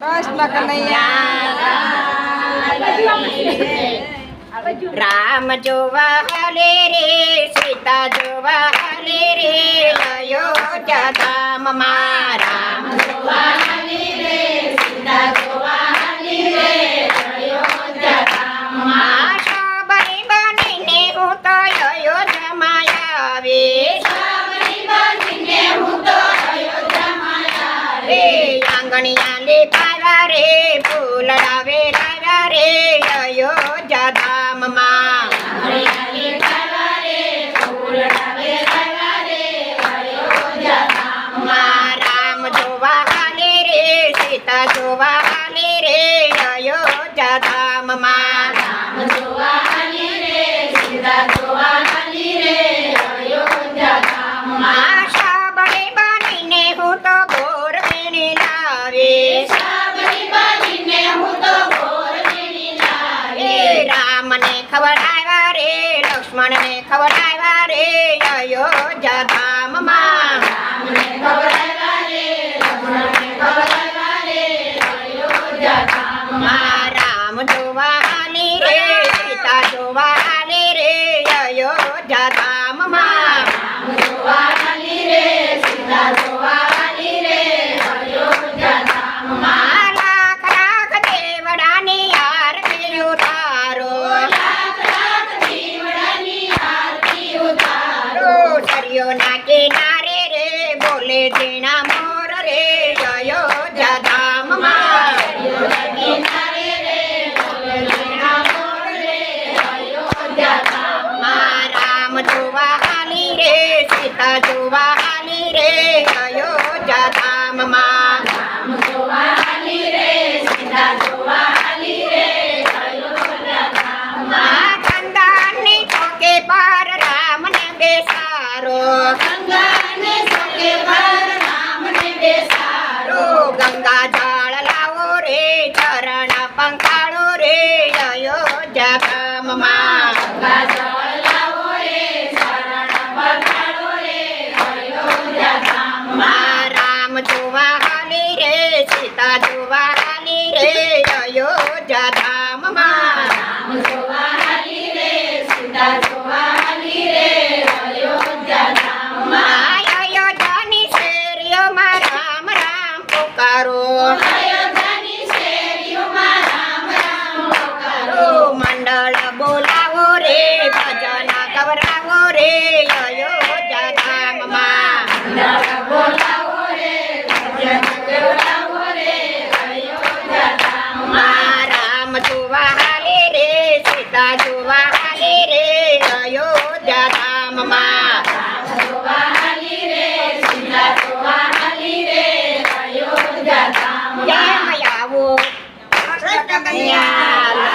કૃષ્ણ કનૈયા રામ જોવા હાલે રે સીતા જોવા હાલે રે અયોધ્યા ધામમાં રામ જોવા હાલે રે સીતા જોવા હાલે રે અયોધ્યા ધામમાં સબરી બનીને હું તો અયોધ્યામાં આવી સબરી બનીને હું તો અયોધ્યામાં આવી આંગણિયા લીપાવ્યા રે ફૂલડા વેરાવ્યા રે અયોધ્યા ધામમાં રામ જોવા હાલે રે સીતા જોવા હાલે રે અયોધ્યા ધામમાં રામ જોવા હાલે રે સીતા જોવા હાલે રે અયોધ્યા ધામમાં સાબરે બનીને હું તો ઘોર વીણી લાવી સાબરી બનીને હું તો ઘોર વીણી લાવી રામને ખવડાવ્યા રે લક્ષ્મણને ખવડાવ્યા રે અયોધ્યા ધામમાં રામને ખવડાવ્યા રે લક્ષ્મણને ખવડાવ્યા રે અયોધ્યા ધામમાં રામ જોવા હાલે રે સીતા જોવા હાલે રે અયોધ્યા ધામમાં રામ જોવા હાલે રે સીતા જોવા હાલે રે અયોધ્યા ધામમાં લાખ લાખ દેવડાની આરતી ઉતારો સરિયોના કિનારે રે બોલે ઝીણા મોર રે અયોધ્યા ધામમાં સરિયોના કિનારે રે બોલે ઝીણા મોર રે અયોધ્યા ધામમાં રામ જોવા હાલી રે સીતા જોવા હાલી રે અયોધ્યા ધામમાં રામ જોવા હાલી રે સીતા જોવા હાલી રે અયોધ્યા ધામમાં કંદાની ચોકે પર રામને બેસારો ગંગાને ચોકે પર રામને બેસારો ગંગા જળ લાવો રે ચરણ પંખાળો રે અયોધ્યા ધામમાં ગંગા જળ લાવો રે ચરણ પંખાળો રે અયોધ્યા ધામમાં રામ જોવા હાલી રે સીતા જોવા હાલી રે અયોધ્યા ધામમાં રામ જોવા હાલી રે સીતા જોવા હાલી રે અયોધ્યા ધામમાં અયોધ્યાની શેરીઓમાં રામ રામ પુકારો અયોધ્યાની શેરીઓમાં રામ રામ પુકારો મંડળ બોલાવો રે ભજન ગવરાવો રે અયોધ્યા ધામમાં મંડળ બોલાવો રે ભજન ગવરાવો રે અયોધ્યા ધામમાં રામ જોવા હાલે રે સીતા જોવા હાલે રે અયોધ્યા ધામમાં રામ જોવા હાલે રે સીતા જોવા હાલે રે અયોધ્યા ધામમાં જય આવો કૃષ્ણ કનૈયા